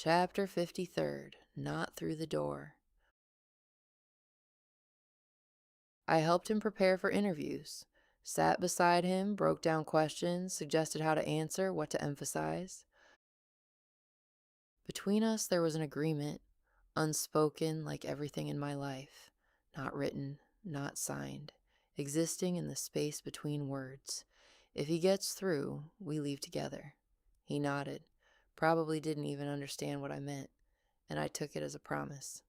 Chapter 53rd, Not Through the Door. I helped him prepare for interviews, sat beside him, broke down questions, suggested how to answer, what to emphasize. Between us, there was an agreement, unspoken like everything in my life, not written, not signed, existing in the space between words. If he gets through, we leave together. He nodded, probably didn't even understand what I meant, and I took it as a promise.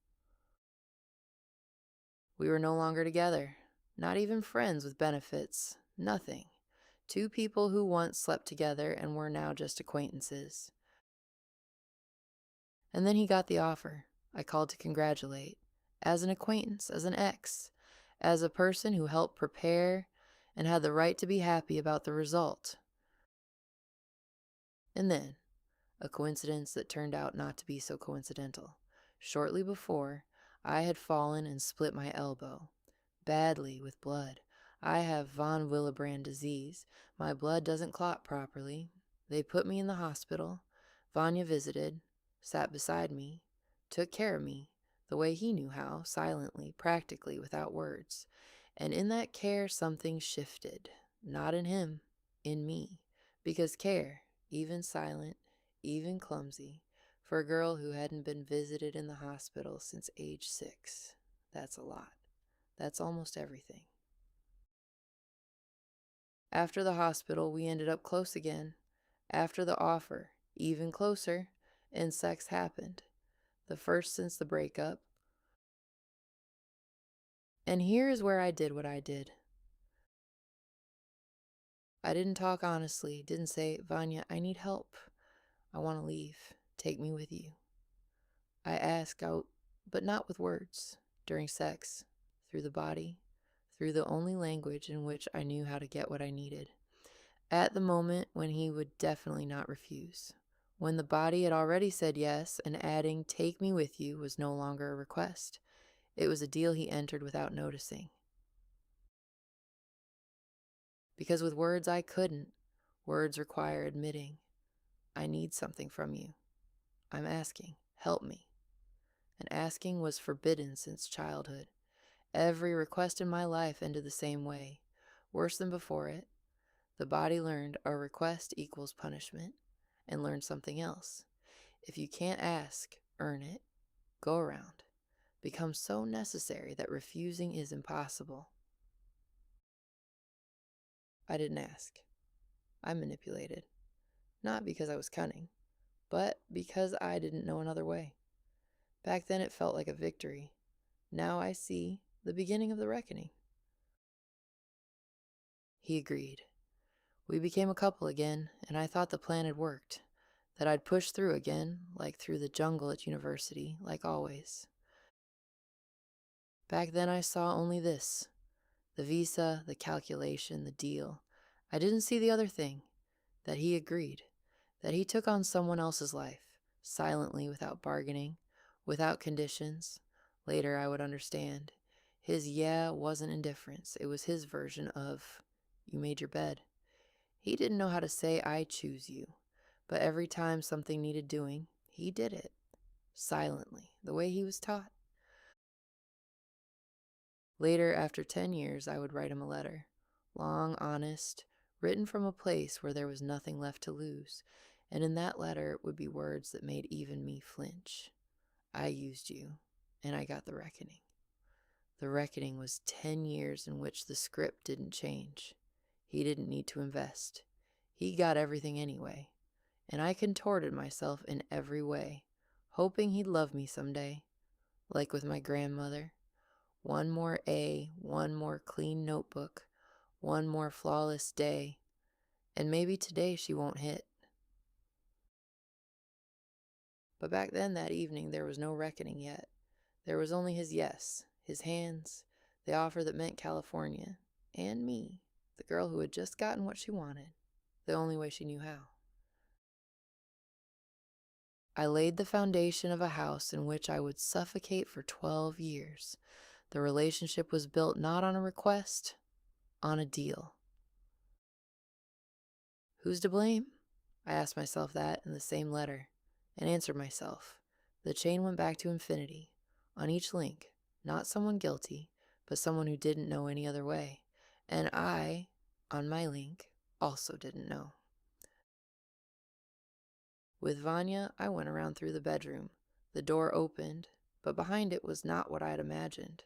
We were no longer together, not even friends with benefits, nothing. Two people who once slept together and were now just acquaintances. And then he got the offer. I called to congratulate, as an acquaintance, as an ex, as a person who helped prepare and had the right to be happy about the result. And then, a coincidence that turned out not to be so coincidental. Shortly before, I had fallen and split my elbow, badly with blood. I have von Willebrand disease. My blood doesn't clot properly. They put me in the hospital. Vanya visited, sat beside me, took care of me, the way he knew how, silently, practically, without words. And in that care, something shifted. Not in him, in me. Because care, even silent, even clumsy, for a girl who hadn't been visited in the hospital since age 6, that's a lot. That's almost everything. After the hospital, we ended up close again. After the offer, even closer, and sex happened. The first since the breakup. And here is where I did what I did. I didn't talk honestly, didn't say, Vanya, I need help. I want to leave. Take me with you. I asked out, but not with words, during sex, through the body, through the only language in which I knew how to get what I needed. At the moment when he would definitely not refuse. When the body had already said yes, and adding, take me with you, was no longer a request. It was a deal he entered without noticing. Because with words I couldn't. Words require admitting. I need something from you. I'm asking. Help me. And asking was forbidden since childhood. Every request in my life ended the same way. Worse than before it. The body learned a request equals punishment, and learned something else. If you can't ask, earn it. Go around. Becomes so necessary that refusing is impossible. I didn't ask. I manipulated. Not because I was cunning, but because I didn't know another way. Back then it felt like a victory. Now I see the beginning of the reckoning. He agreed. We became a couple again, and I thought the plan had worked. That I'd push through again, like through the jungle at university, like always. Back then I saw only this. The visa, the calculation, the deal. I didn't see the other thing. That he agreed. That he took on someone else's life, silently, without bargaining, without conditions. Later I would understand. His yeah wasn't indifference. It was his version of, you made your bed. He didn't know how to say, I choose you. But every time something needed doing, he did it. Silently, the way he was taught. Later, after 10 years, I would write him a letter. Long, honest, written from a place where there was nothing left to lose. And in that letter would be words that made even me flinch. I used you, and I got the reckoning. The reckoning was 10 years in which the script didn't change. He didn't need to invest. He got everything anyway. And I contorted myself in every way, hoping he'd love me someday. Like with my grandmother. One more A, one more clean notebook, one more flawless day. And maybe today she won't hit. But back then that evening there was no reckoning yet. There was only his yes, his hands, the offer that meant California, and me, the girl who had just gotten what she wanted, the only way she knew how. I laid the foundation of a house in which I would suffocate for 12 years. The relationship was built not on a request, on a deal. Who's to blame? I asked myself that in the same letter. and answered myself. The chain went back to infinity. On each link, not someone guilty, but someone who didn't know any other way. And I, on my link, also didn't know. With Vanya, I went around through the bedroom. The door opened, but behind it was not what I had imagined.